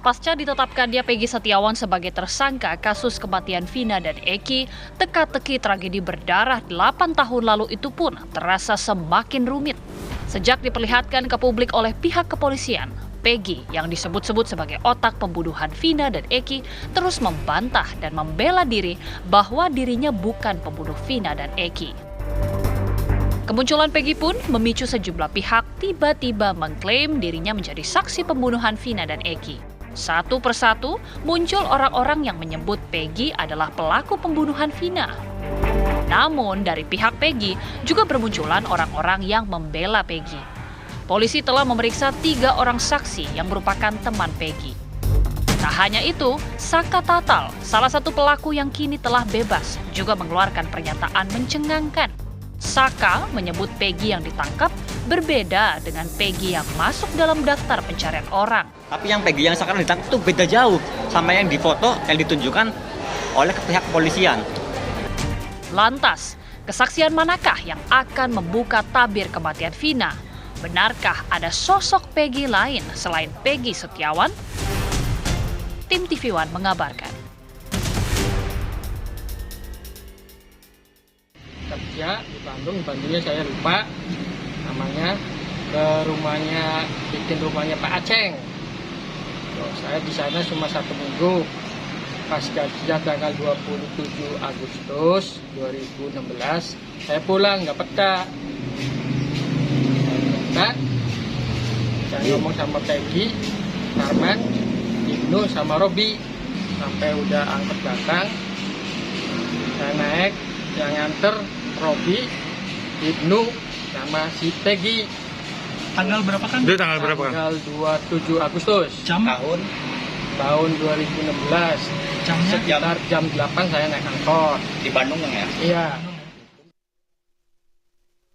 Pasca ditetapkannya Peggy Setiawan sebagai tersangka kasus kematian Vina dan Eki, teka-teki tragedi berdarah 8 tahun lalu itu pun terasa semakin rumit. Sejak diperlihatkan ke publik oleh pihak kepolisian, Peggy yang disebut-sebut sebagai otak pembunuhan Vina dan Eki terus membantah dan membela diri bahwa dirinya bukan pembunuh Vina dan Eki. Kemunculan Peggy pun memicu sejumlah pihak tiba-tiba mengklaim dirinya menjadi saksi pembunuhan Vina dan Eki. Satu persatu muncul orang-orang yang menyebut Peggy adalah pelaku pembunuhan Vina. Namun dari pihak Peggy juga bermunculan orang-orang yang membela Peggy. Polisi telah memeriksa 3 orang saksi yang merupakan teman Peggy. Tak hanya itu, Saka Tatal, salah satu pelaku yang kini telah bebas, juga mengeluarkan pernyataan mencengangkan. Saka menyebut Peggy yang ditangkap berbeda dengan Peggy yang masuk dalam daftar pencarian orang. Tapi yang Peggy yang sekarang ditangkap itu beda jauh sama yang difoto yang ditunjukkan oleh pihak kepolisian. Lantas, kesaksian manakah yang akan membuka tabir kematian Vina? Benarkah ada sosok Peggy lain selain Peggy Setiawan? Tim TV One mengabarkan. Kerja di Bandungnya saya lupa namanya, ke rumahnya, bikin rumahnya Pak Aceng. Saya di sana cuma 1 minggu. Pas gajian tanggal 27 Agustus 2016, saya pulang nggak peta. Saya ngomong sama Peggy, Arman, Ibnu sama Robi, sampai udah angkot datang. Saya naik, yang nganter Robi, Ibnu sama si Peggy. Tanggal berapa kan? Itu tanggal berapa kan? Tanggal 27 Agustus. Jam? Tahun 2016. Jamnya? Sekitar jam 8 saya naik angkot. Di Bandung ya? Iya.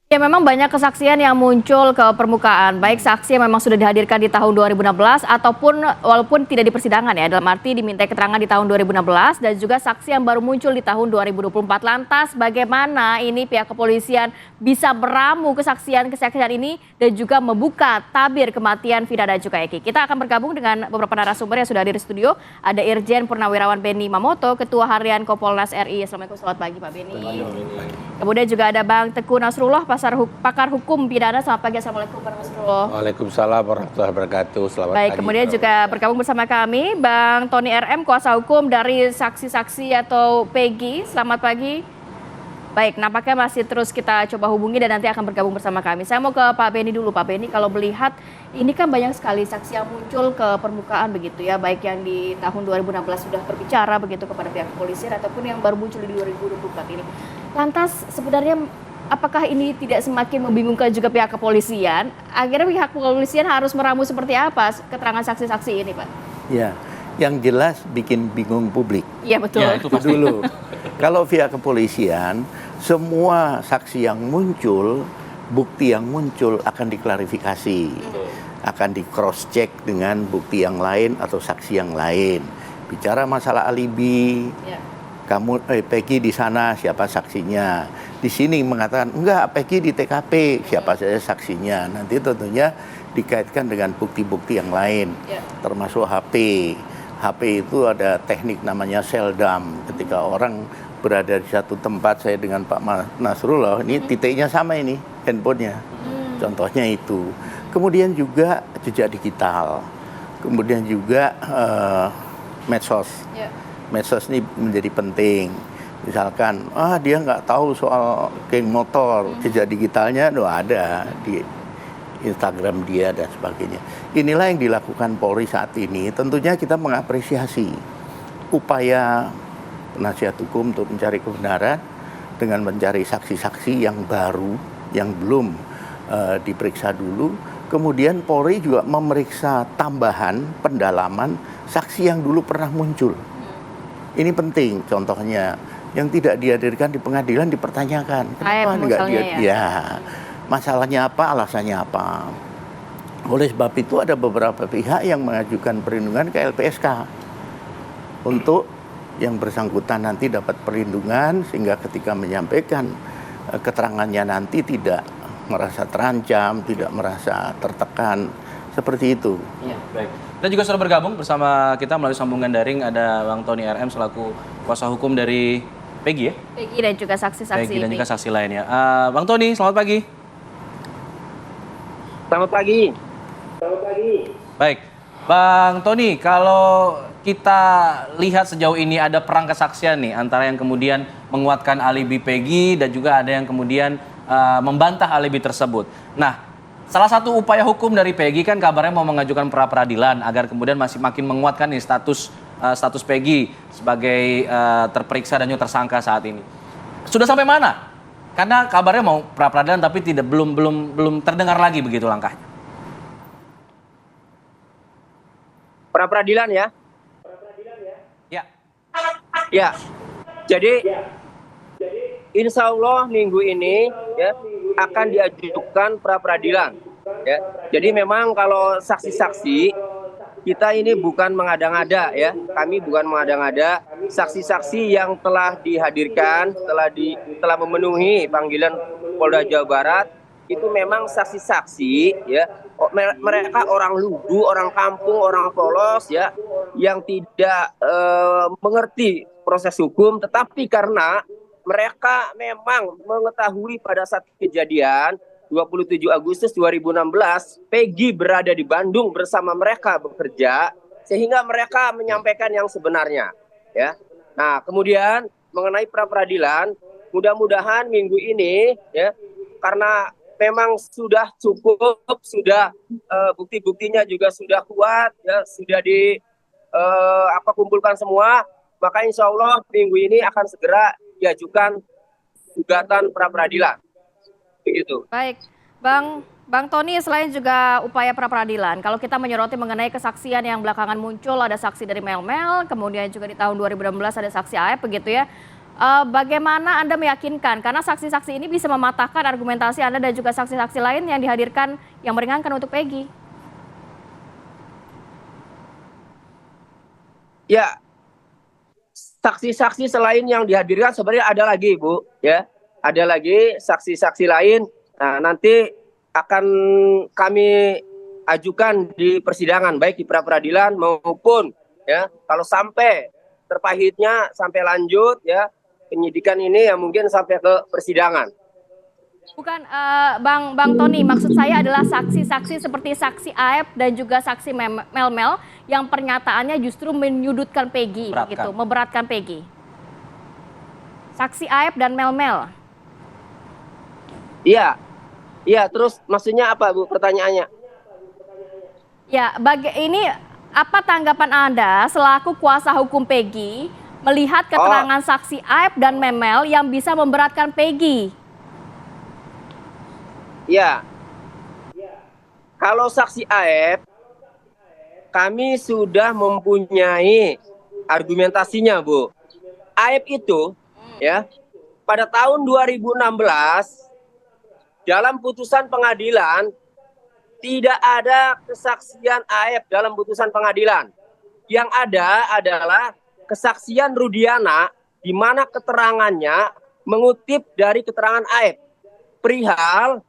Ya, memang banyak kesaksian yang muncul ke permukaan, baik saksi yang memang sudah dihadirkan di tahun 2016 ataupun walaupun tidak di persidangan ya, dalam arti diminta keterangan di tahun 2016 dan juga saksi yang baru muncul di tahun 2024. Lantas bagaimana ini pihak kepolisian bisa meramu kesaksian ini dan juga membuka tabir kematian Vina dan juga Eki. Kita akan bergabung dengan beberapa narasumber yang sudah hadir di studio. Ada Irjen Purnawirawan Benny Mamoto, Ketua Harian Kompolnas RI. Assalamualaikum, selamat pagi Pak Benny. Kemudian juga ada Bang Teguh Nasrullah, pakar hukum pidana. Selamat pagi, assalamualaikum Pak Nasrullah. Waalaikumsalam warahmatullahi wabarakatuh. Selamat Baik, pagi. kemudian juga bergabung bersama kami Bang Tony RM, kuasa hukum dari saksi-saksi atau Peggy. Selamat pagi. Baik, nampaknya masih terus kita coba hubungi dan nanti akan bergabung bersama kami. Saya mau ke Pak Benny dulu. Pak Benny, kalau melihat ini kan banyak sekali saksi yang muncul ke permukaan begitu ya, baik yang di tahun 2016 sudah berbicara begitu kepada pihak kepolisian ataupun yang baru muncul di 2024 ini. Lantas sebenarnya apakah ini tidak semakin membingungkan juga pihak kepolisian? Akhirnya pihak kepolisian harus meramu seperti apa keterangan saksi-saksi ini, Pak? Ya, yang jelas bikin bingung publik. Iya, betul. Ya, itu pasti. Dulu. Kalau pihak kepolisian, semua saksi yang muncul, bukti yang muncul akan diklarifikasi. Akan di cross check dengan bukti yang lain atau saksi yang lain. Bicara masalah alibi. Ya. Peggy di sana, siapa saksinya? Di sini mengatakan enggak, Peggy di TKP, siapa saja saksinya? Nanti tentunya dikaitkan dengan bukti-bukti yang lain, termasuk HP. HP itu ada teknik namanya seldam. Ketika orang berada di satu tempat, saya dengan Pak Nasrullah, ini titiknya sama ini, handphonenya. Contohnya itu. Kemudian juga jejak digital. Kemudian juga medsos. Medsos ini menjadi penting. Misalkan, dia nggak tahu soal geng motor, jejak digitalnya ada di Instagram dia dan sebagainya. Inilah yang dilakukan Polri saat ini. Tentunya kita mengapresiasi upaya penasihat hukum untuk mencari kebenaran dengan mencari saksi-saksi yang baru, yang belum diperiksa dulu. Kemudian Polri juga memeriksa tambahan pendalaman saksi yang dulu pernah muncul. Ini penting, contohnya yang tidak dihadirkan di pengadilan dipertanyakan. Kenapa enggak masalahnya apa, alasannya apa. Oleh sebab itu ada beberapa pihak yang mengajukan perlindungan ke LPSK untuk yang bersangkutan nanti dapat perlindungan sehingga ketika menyampaikan keterangannya nanti tidak merasa terancam, tidak merasa tertekan Seperti itu. Iya, baik. Kita juga sudah bergabung bersama kita melalui sambungan daring ada Bang Tony RM selaku kuasa hukum dari Peggy ya? Peggy dan juga saksi-saksi. Peggy dan juga saksi lainnya. Bang Tony, selamat pagi. Selamat pagi. Baik, Bang Tony, kalau kita lihat sejauh ini ada perang kesaksian nih antara yang kemudian menguatkan alibi Peggy dan juga ada yang kemudian membantah alibi tersebut. Nah, salah satu upaya hukum dari Peggy kan kabarnya mau mengajukan pra peradilan agar kemudian masih makin menguatkan nih status Peggy sebagai terperiksa dan juga tersangka saat ini. Sudah sampai mana? Karena kabarnya mau pra peradilan tapi belum terdengar lagi begitu langkahnya. Pra peradilan ya? Ya. Ya. Jadi insya Allah minggu ini ya akan diajukan pra peradilan. Ya. Jadi memang kalau saksi-saksi kita ini bukan mengada-ngada ya. Kami bukan mengada-ngada. Saksi-saksi yang telah dihadirkan, telah memenuhi panggilan Polda Jawa Barat itu memang saksi-saksi ya. Mereka orang lugu, orang kampung, orang polos ya, yang tidak mengerti proses hukum, tetapi karena mereka memang mengetahui pada saat kejadian 27 Agustus 2016 Peggy berada di Bandung bersama mereka bekerja, sehingga mereka menyampaikan yang sebenarnya ya. Nah, kemudian mengenai pra peradilan, mudah-mudahan minggu ini ya, karena memang sudah cukup, sudah bukti-buktinya juga sudah kuat, ya, sudah kumpulkan semua, maka insya Allah minggu ini akan segera diajukan gugatan pra peradilan. Begitu. Baik, Bang Tony, selain juga upaya pra peradilan, kalau kita menyoroti mengenai kesaksian yang belakangan muncul, ada saksi dari Mel-Mel, kemudian juga di tahun 2016 ada saksi AF begitu ya. Bagaimana Anda meyakinkan, karena saksi-saksi ini bisa mematahkan argumentasi Anda dan juga saksi-saksi lain yang dihadirkan yang meringankan untuk Peggy? Ya, saksi-saksi selain yang dihadirkan sebenarnya ada lagi, Bu, ya. Ada lagi saksi-saksi lain. Nah, nanti akan kami ajukan di persidangan baik di pra peradilan maupun ya kalau sampai terpahitnya sampai lanjut ya penyidikan ini ya mungkin sampai ke persidangan. Bukan, Bang Tony, maksud saya adalah saksi-saksi seperti saksi AF dan juga saksi Mel-Mel yang pernyataannya justru menyudutkan Peggy, gitu, memberatkan Peggy. Saksi AF dan Mel-Mel. Iya, terus maksudnya apa, Bu, pertanyaannya? Ya, ini apa tanggapan Anda selaku kuasa hukum Peggy melihat keterangan saksi AF dan Mel-Mel yang bisa memberatkan Peggy? Ya, kalau saksi AF, kami sudah mempunyai argumentasinya, Bu. AF itu, ya, pada tahun 2016, dalam putusan pengadilan, tidak ada kesaksian AF dalam putusan pengadilan. Yang ada adalah kesaksian Rudiana, di mana keterangannya mengutip dari keterangan AF. Perihal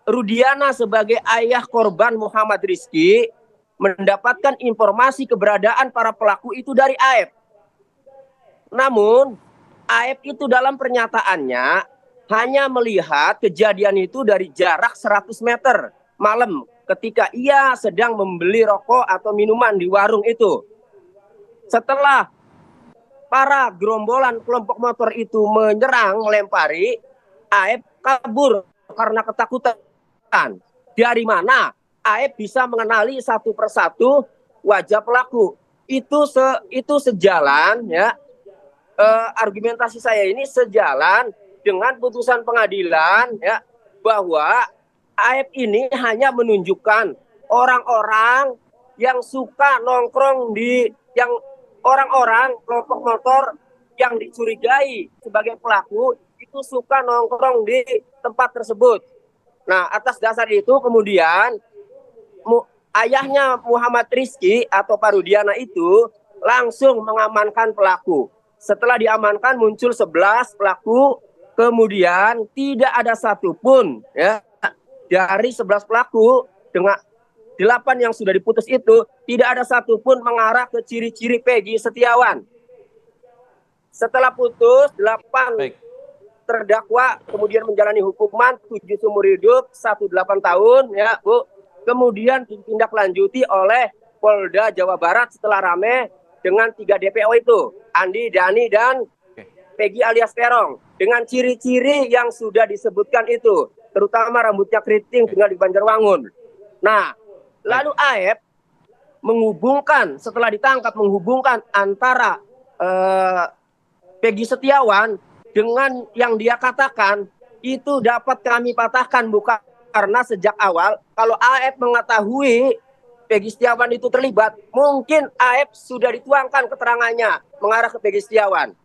Rudiana sebagai ayah korban Muhammad Rizky mendapatkan informasi keberadaan para pelaku itu dari AF. Namun AF itu dalam pernyataannya hanya melihat kejadian itu dari jarak 100 meter malam ketika ia sedang membeli rokok atau minuman di warung itu. Setelah para gerombolan kelompok motor itu menyerang, melempari, AF kabur karena ketakutan. Dari mana AF bisa mengenali satu persatu wajah pelaku? Itu sejalan ya. Argumentasi saya ini sejalan dengan putusan pengadilan ya, bahwa AF ini hanya menunjukkan orang-orang yang suka nongkrong yang orang-orang kelompok motor yang dicurigai sebagai pelaku itu suka nongkrong di tempat tersebut. Nah, atas dasar itu kemudian ayahnya Muhammad Rizky atau Pak Rudiana itu langsung mengamankan pelaku. Setelah diamankan muncul 11 pelaku, kemudian tidak ada satupun ya dari 11 pelaku 8 yang sudah diputus itu tidak ada satupun mengarah ke ciri-ciri Peggy Setiawan. Setelah putus, 8 terdakwa kemudian menjalani hukuman 7 seumur hidup, 1 8 tahun, ya Bu. Kemudian ditindaklanjuti oleh Polda Jawa Barat setelah rame dengan 3 DPO itu, Andi, Dani, dan Peggy alias Terong. Dengan ciri-ciri yang sudah disebutkan itu, terutama rambutnya keriting tinggal di Banjarwangun. Nah, lalu AF menghubungkan, setelah ditangkap, menghubungkan antara Peggy Setiawan dengan yang dia katakan, itu dapat kami patahkan, bukan karena sejak awal, kalau AF mengetahui Peggy Setiawan itu terlibat, mungkin AF sudah dituangkan keterangannya mengarah ke Peggy Setiawan.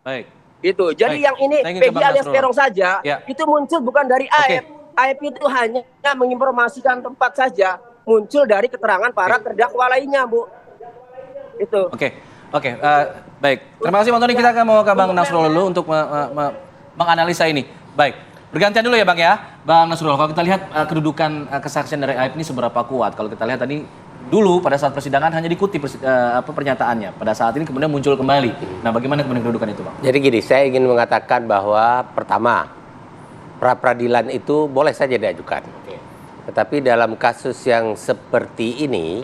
Baik. Itu. Jadi yang ini Peggy alias Terong saja, itu muncul bukan dari AF. AF itu hanya menginformasikan tempat saja, muncul dari keterangan para terdakwa lainnya, Bu. Itu. Oke, baik. Terima kasih Bang Tony. Kita akan mau ke Bang Nasrullah dulu untuk menganalisa ini. Baik. Bergantian dulu ya Bang ya. Bang Nasrullah, kalau kita lihat kedudukan kesaksian dari AF ini seberapa kuat. Kalau kita lihat tadi dulu pada saat persidangan hanya diikuti pernyataannya. Pada saat ini kemudian muncul kembali. Nah, bagaimana kemudian kedudukan itu, Bang? Jadi gini, saya ingin mengatakan bahwa pertama, pra-peradilan itu boleh saja diajukan. Tetapi dalam kasus yang seperti ini,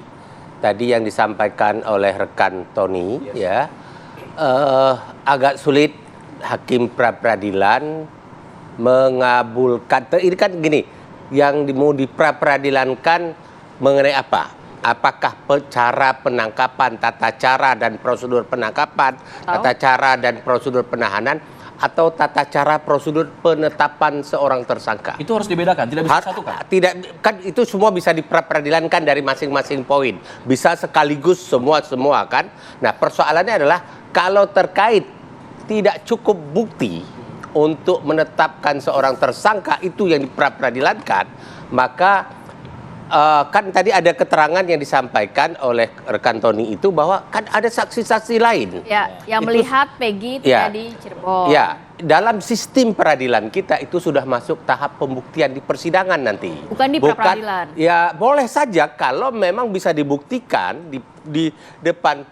tadi yang disampaikan oleh rekan Tony, agak sulit hakim pra-peradilan mengabulkan. Ini kan gini, yang mau pra-peradilankan mengenai apa? Apakah cara penangkapan, tata cara dan prosedur penangkapan, tata cara dan prosedur penahanan, atau tata cara prosedur penetapan seorang tersangka? Itu harus dibedakan, tidak bisa disatukan. Tidak, kan itu semua bisa diperadilankan dari masing-masing poin. Bisa sekaligus semua kan. Nah, persoalannya adalah kalau terkait tidak cukup bukti untuk menetapkan seorang tersangka, itu yang diperadilankan, maka kan tadi ada keterangan yang disampaikan oleh rekan Tony itu bahwa kan ada saksi-saksi lain. Ya, yang melihat Peggy tidak di Cirebon. Ya, dalam sistem peradilan kita itu sudah masuk tahap pembuktian di persidangan nanti. Bukan di pra-peradilan. Ya, boleh saja kalau memang bisa dibuktikan di depan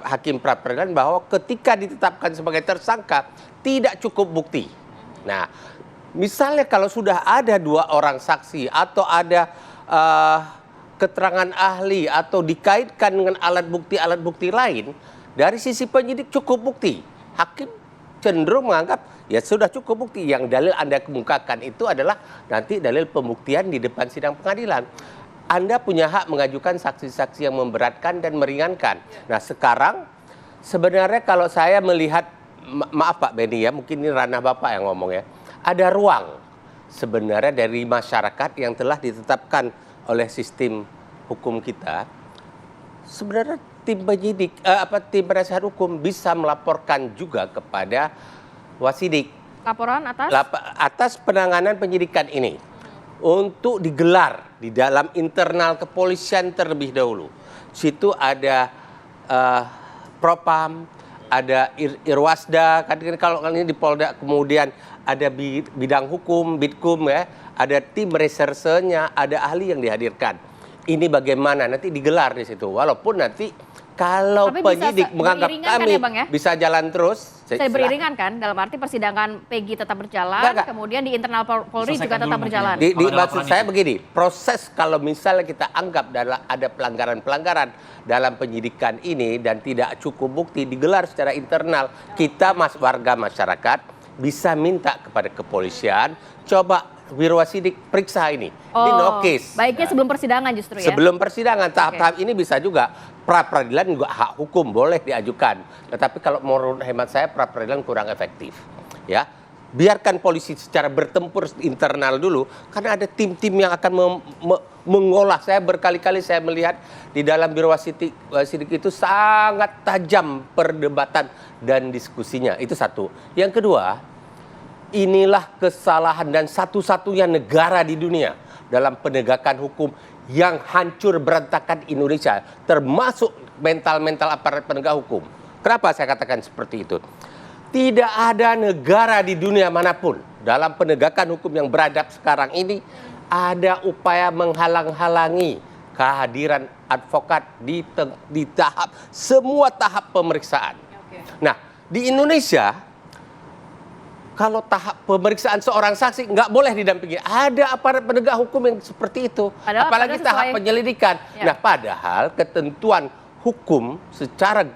hakim pra-peradilan bahwa ketika ditetapkan sebagai tersangka tidak cukup bukti. Nah, misalnya kalau sudah ada 2 orang saksi atau ada keterangan ahli atau dikaitkan dengan alat bukti lain, dari sisi penyidik cukup bukti. Hakim cenderung menganggap ya sudah cukup bukti. Yang dalil Anda kemukakan itu adalah nanti dalil pembuktian di depan sidang pengadilan. Anda punya hak mengajukan saksi-saksi yang memberatkan dan meringankan. Nah, sekarang sebenarnya kalau saya melihat, maaf Pak Benny ya, mungkin ini ranah Bapak yang ngomong ya, ada ruang sebenarnya dari masyarakat yang telah ditetapkan oleh sistem hukum kita. Sebenarnya tim penyidik, tim penasihat hukum bisa melaporkan juga kepada Wasidik. Laporan atas penanganan penyidikan ini untuk digelar di dalam internal kepolisian terlebih dahulu. Situ ada Propam, ada Irwasda, kan kalau ini di Polda, kemudian ada bidang hukum, Bidkum ya, ada tim resersenya, ada ahli yang dihadirkan. Ini bagaimana nanti digelar di situ. Walaupun nanti kalau penyidik menganggap kami kan ya, bisa jalan terus. Saya beriringan kan, dalam arti persidangan Peggy tetap berjalan, kemudian di internal Polri juga tetap berjalan. Maksud saya begini, proses kalau misalnya kita anggap ada pelanggaran-pelanggaran dalam penyidikan ini dan tidak cukup bukti, digelar secara internal, kita warga masyarakat bisa minta kepada kepolisian, coba Wirwasidik periksa ini. Ini no case. Baiknya sebelum persidangan justru ya? Sebelum persidangan, tahap-tahap ini bisa juga. Pra-peradilan juga hak hukum, boleh diajukan. Tetapi kalau menurut hemat saya, pra-peradilan kurang efektif. Ya, biarkan polisi secara bertempur internal dulu, karena ada tim-tim yang akan mengolah. Saya berkali-kali saya melihat di dalam Wirwasidik itu sangat tajam perdebatan dan diskusinya. Itu satu. Yang kedua, inilah kesalahan dan satu-satunya negara di dunia dalam penegakan hukum yang hancur berantakan Indonesia, termasuk mental-mental aparat penegak hukum. Kenapa saya katakan seperti itu? Tidak ada negara di dunia manapun dalam penegakan hukum yang beradab sekarang ini ada upaya menghalang-halangi kehadiran advokat di semua tahap pemeriksaan. Nah, di Indonesia kalau tahap pemeriksaan seorang saksi nggak boleh didampingi. Ada aparat penegak hukum yang seperti itu. Apalagi tahap penyelidikan. Nah, padahal ketentuan hukum secara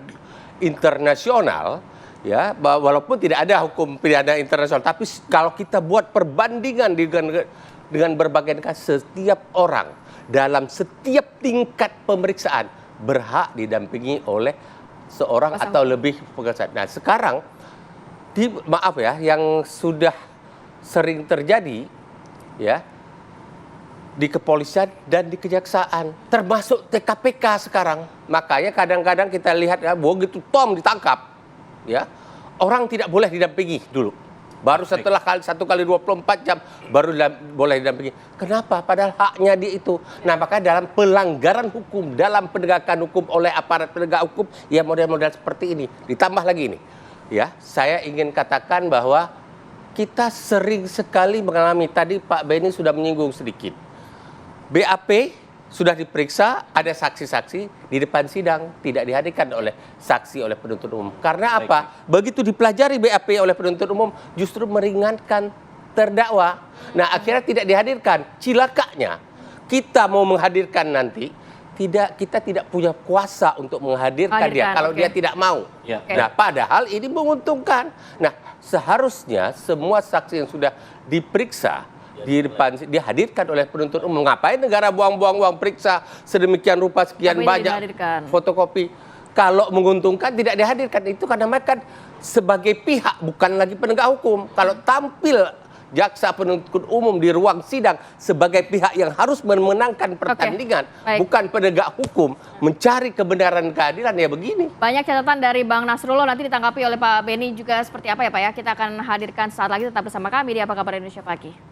internasional, ya, walaupun tidak ada hukum pidana internasional, tapi kalau kita buat perbandingan dengan berbagai negara, setiap orang dalam setiap tingkat pemeriksaan berhak didampingi oleh seorang atau lebih pengacara. Nah, sekarang maaf ya, yang sudah sering terjadi ya di kepolisian dan di kejaksaan, termasuk TKPK sekarang. Makanya kadang-kadang kita lihat ya, begitu Tom ditangkap, ya orang tidak boleh didampingi dulu. Baru setelah 1 kali 24 jam baru boleh didampingi. Kenapa? Padahal haknya dia itu. Nah, maka dalam pelanggaran hukum, dalam penegakan hukum oleh aparat penegak hukum, ya model-model seperti ini. Ditambah lagi ini, ya saya ingin katakan bahwa kita sering sekali mengalami, tadi Pak Benny sudah menyinggung sedikit. BAP sudah diperiksa, ada saksi-saksi di depan sidang, tidak dihadirkan oleh saksi oleh penuntut umum. Karena apa? Begitu dipelajari BAP oleh penuntut umum, justru meringankan terdakwa. Nah, akhirnya tidak dihadirkan. Cilakanya, kita mau menghadirkan nanti, kita tidak punya kuasa untuk menghadirkan dia kalau dia tidak mau. Nah, padahal ini menguntungkan. Nah, seharusnya semua saksi yang sudah diperiksa di depan dihadirkan oleh penuntut umum. Ngapain negara buang-buang uang periksa sedemikian rupa sekian banyak fotokopi? Kalau menguntungkan tidak dihadirkan, itu karena mereka sebagai pihak, bukan lagi penegak hukum. Kalau tampil jaksa penuntut umum di ruang sidang sebagai pihak yang harus memenangkan pertandingan, bukan penegak hukum mencari kebenaran keadilan, ya begini. Banyak catatan dari Bang Nasrullah, nanti ditanggapi oleh Pak Benny juga seperti apa ya Pak ya. Kita akan hadirkan saat lagi, tetap bersama kami di Apa Kabar Indonesia Pagi.